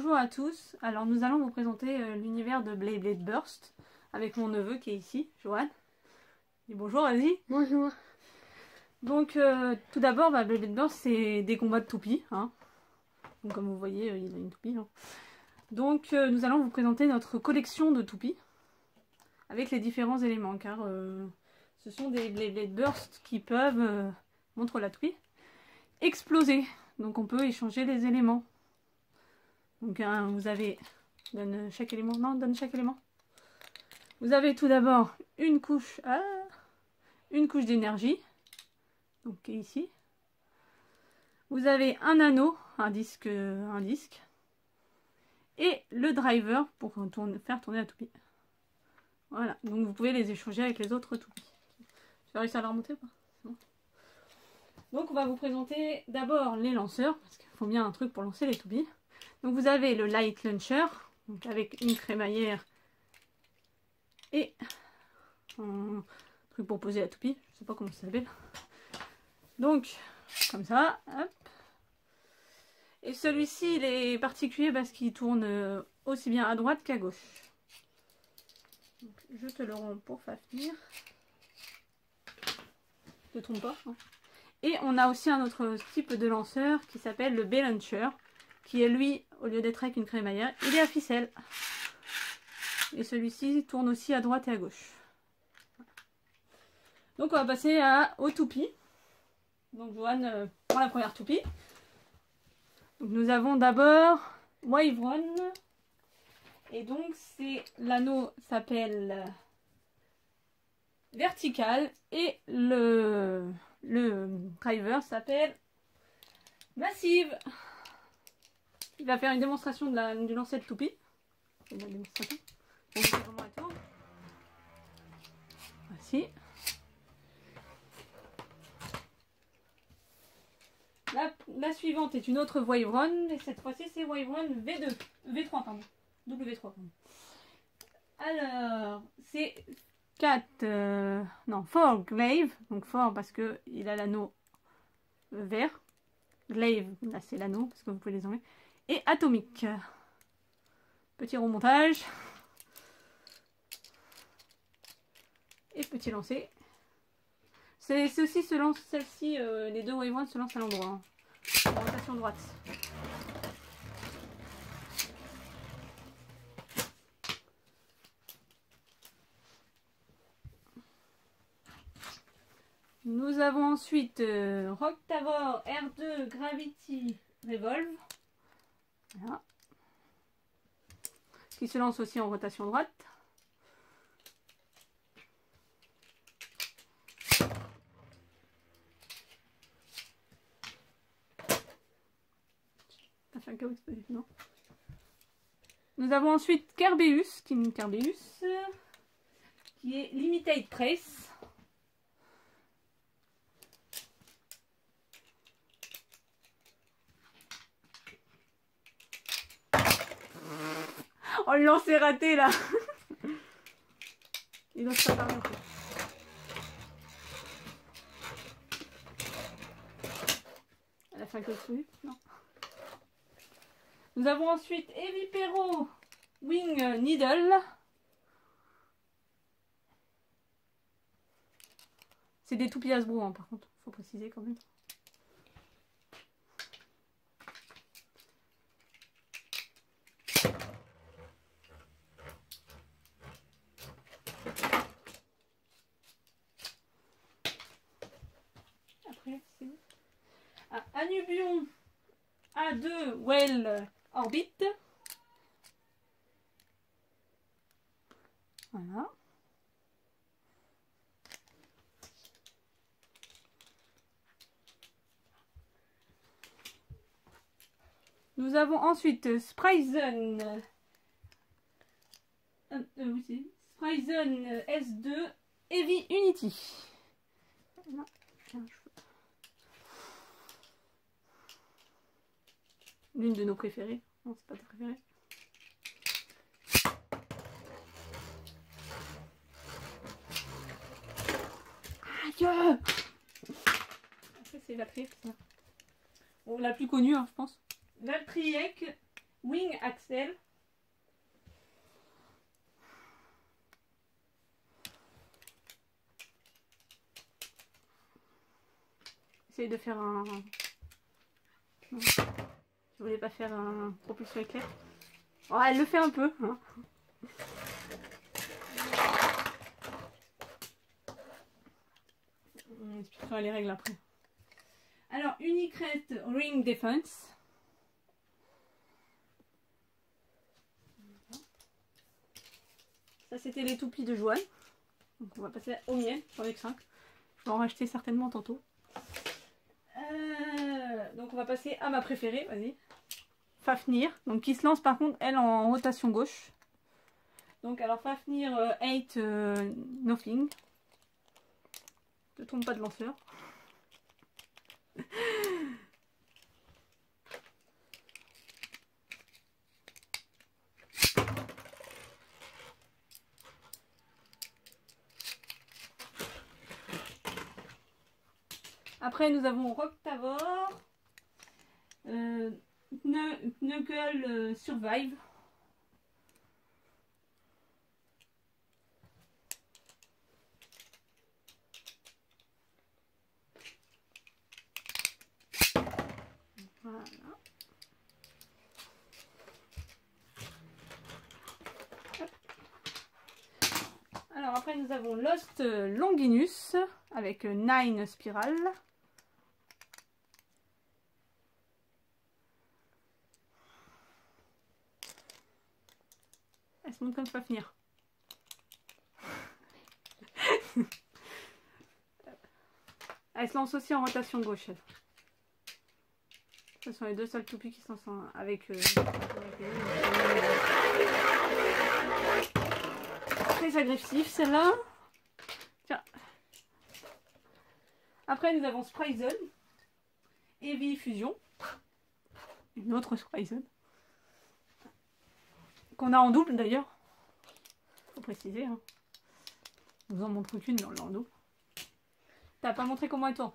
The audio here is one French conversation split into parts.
Bonjour à tous, alors nous allons vous présenter l'univers de Blade Burst avec mon neveu qui est ici, Johan. Dis bonjour, vas-y. Bonjour. Donc tout d'abord, Blade Burst c'est des combats de toupies. Hein. Donc, comme vous voyez, il a une toupie. Hein. Donc nous allons vous présenter notre collection de toupies avec les différents éléments car ce sont des Blade Burst qui peuvent, montre la toupie, exploser. Donc on peut échanger les éléments. Donc vous avez, donne chaque élément, non, donne chaque élément. Vous avez tout d'abord une couche d'énergie, donc qui est ici. Vous avez un anneau, un disque, et le driver pour faire tourner la toupie. Voilà, donc vous pouvez les échanger avec les autres toupies. Tu vas réussir à la remonter ou pas? Non. Donc on va vous présenter d'abord les lanceurs, parce qu'il faut bien un truc pour lancer les toupies. Donc vous avez le Light Launcher, donc avec une crémaillère et un truc pour poser la toupie, je sais pas comment ça s'appelle. Donc, comme ça, hop. Et celui-ci, il est particulier parce qu'il tourne aussi bien à droite qu'à gauche. Donc, je te le rends pour Fafnir. Ne te trompe pas. Hein. Et on a aussi un autre type de lanceur qui s'appelle le B-Launcher, qui est lui, au lieu d'être avec une crémaillère, il est à ficelle. Et celui-ci tourne aussi à droite et à gauche. Donc on va passer aux toupies. Donc Johan prend la première toupie. Donc, nous avons d'abord Wyvern. Et donc c'est l'anneau s'appelle vertical et le driver s'appelle massive. Il va faire une démonstration du lancer de toupie. C'est la démonstration. Donc, c'est vraiment un tour. Voici. La suivante est une autre Wyvern. Et cette fois-ci, c'est Wyvern V3, pardon. W3, pardon. Alors, c'est 4 glaive. Donc, fort parce qu'il a l'anneau vert. Glaive, là, c'est l'anneau, parce que vous pouvez les enlever. Et atomique. Petit remontage. Et petit lancer. Celle-ci, les deux Wyvern se lancent à l'endroit. Hein. En rotation droite. Nous avons ensuite Rocktavor R2 Gravity Revolve. Voilà. Qui se lance aussi en rotation droite. T'as fait un chaos explosif, non? Nous avons ensuite Kerbeus, qui est Limited Press. Oh, le lancer raté là. Il lance pas parler en fait. Elle a fait un code sweep, non. Nous avons ensuite Evipero Wing Needle. C'est des toupies Hasbro hein, par contre, faut préciser quand même. Anubion A2 Well Orbit. Voilà. Nous avons ensuite Spryzen. Oui, Spryzen S2 Heavy Unity. Là, l'une de nos préférées. Non, c'est pas ta préférée. Aïe! Après, c'est Valkyrie, ça. Bon, la plus connue, hein, je pense. Valkyrie Wing Axel. Essayez de faire un... Non. Je voulais pas faire un propulsion éclair. Oh, elle le fait un peu. Hein. On expliquera les règles après. Alors, Unicrest Ring Defense. Ça, c'était les toupies de Joanne. Donc, on va passer aux miennes. J'en ai que 5. Je vais en racheter certainement tantôt. Donc, on va passer à ma préférée. Vas-y. Fafnir. Donc, qui se lance par contre, elle, en rotation gauche. Donc, alors, Fafnir 8 Nothing. Ne tombe pas de lanceur. Après, nous avons Roctavor, Knuckle Survive. Voilà. Alors après, nous avons Lost Longinus avec 9 spirales. Elle se montre comme ça finir. Elle se lance aussi en rotation gauche. Ce sont les deux seules toupies qui se lancent avec... Très agressif celle-là. Tiens. Après nous avons Spryzen. Heavy Fusion. Une autre Spryzen. Qu'on a en double d'ailleurs. Faut préciser. Hein. Je vous en montre qu'une, mais on l'a en double. T'as pas montré comment elle tourne.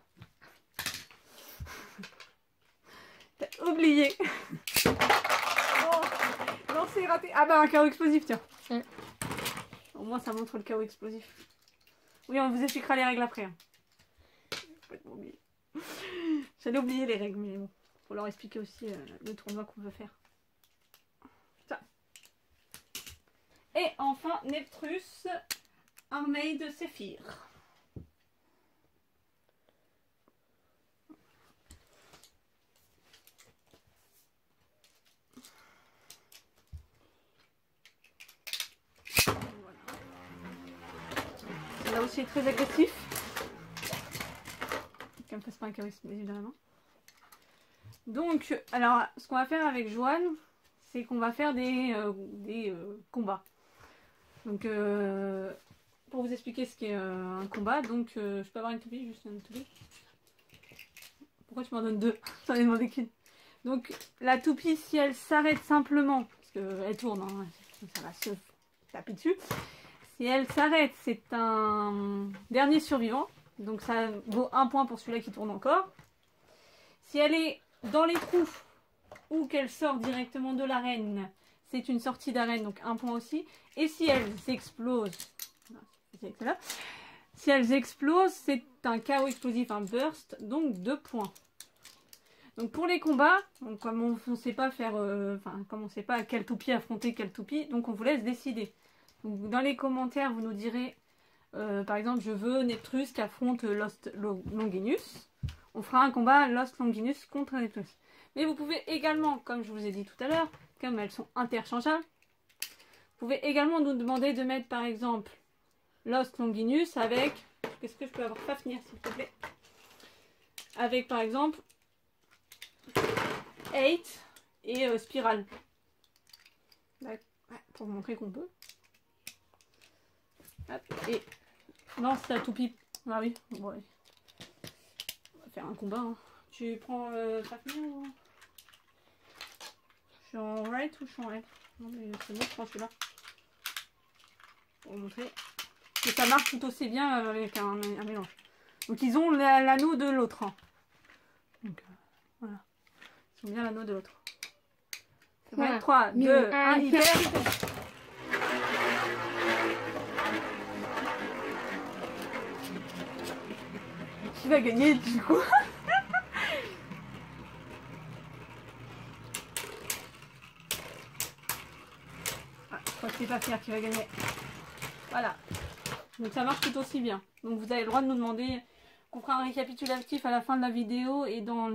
T'as oublié. Oh, non, c'est raté. Ah bah un chaos explosif, tiens. Au moins ça montre le chaos explosif. Oui, on vous expliquera les règles après. Hein. J'allais oublier les règles, mais bon. Faut leur expliquer aussi le tournoi qu'on veut faire. Ça. Et enfin, Neptrus, armée de Séphir. Là aussi est très agressif. Qu'elle me fasse pas un chaos explosif dans la main. Donc, alors, ce qu'on va faire avec Joanne, c'est qu'on va faire des combats. Donc, pour vous expliquer ce qu'est un combat, donc, je peux avoir une toupie, juste une toupie. Pourquoi tu m'en donnes deux? J'en ai demandé qu'une. Donc, la toupie, si elle s'arrête simplement, parce qu'elle tourne, hein, ça va se taper dessus. Si elle s'arrête, c'est un dernier survivant. Donc ça vaut 1 point pour celui-là qui tourne encore. Si elle est dans les trous ou qu'elle sort directement de l'arène, c'est une sortie d'arène, donc 1 point aussi. Et si elles explosent, si elles explosent, c'est un chaos explosif, un burst, donc 2 points. Donc pour les combats, donc comme on ne sait pas faire, comme on ne sait pas à quelle toupie affronter quelle toupie, donc on vous laisse décider. Donc dans les commentaires, vous nous direz, par exemple, je veux Neptrus qui affronte Lost Longinus. On fera un combat Lost Longinus contre Neptrus. Mais vous pouvez également, comme je vous ai dit tout à l'heure, comme elles sont interchangeables, vous pouvez également nous demander de mettre par exemple Lost Longinus avec, qu'est-ce que je peux avoir? Fafnir s'il te plaît. Avec par exemple 8 et Spirale. Ouais, pour vous montrer qu'on peut. Hop, et lance ta toupie. Ah oui, bon, ouais. On va faire un combat. Hein. Tu prends Fafnir ou... Je suis en right ou je suis en left? Non mais c'est bon, je prends celui-là. Pour vous montrer que ça marche tout aussi bien avec un mélange. Donc ils ont l'anneau de l'autre. Hein. Donc voilà. Ils ont bien l'anneau de l'autre. Ouais, 3, 2, 1, hyper. Qui va gagner du coup? Je crois que c'est pas Pierre qui va gagner. Voilà. Donc ça marche tout aussi bien. Donc vous avez le droit de nous demander qu'on fera un récapitulatif à la fin de la vidéo et dans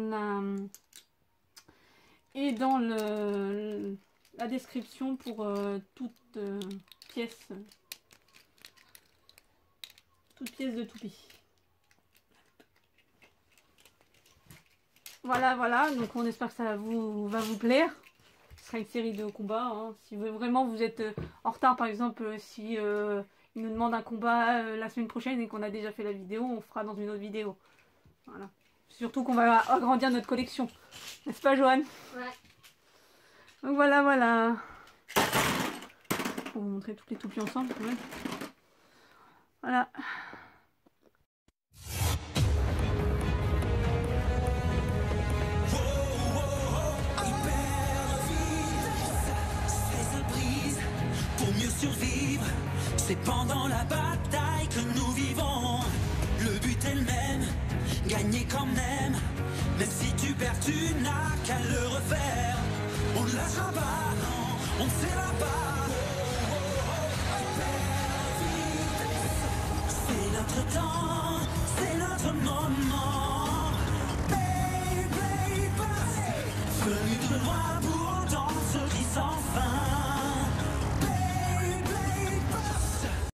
la description pour toute pièce de toupie. Voilà, voilà. Donc on espère que ça va vous plaire. Ce sera une série de combats. Hein. Si vraiment vous êtes en retard, par exemple, si il nous demande un combat la semaine prochaine et qu'on a déjà fait la vidéo, on fera dans une autre vidéo. Voilà. Surtout qu'on va agrandir notre collection. N'est-ce pas, Joanne? Ouais. Donc voilà, voilà. Pour vous montrer toutes les toupies ensemble quand même. Voilà. Survivre, c'est pendant la bataille que nous vivons. Le but est le même, gagner quand même. Même si tu perds, tu n'as qu'à le refaire. On ne lâchera pas, non, on ne s'ira pas. C'est notre temps, c'est notre moment. Baby, venu de loin.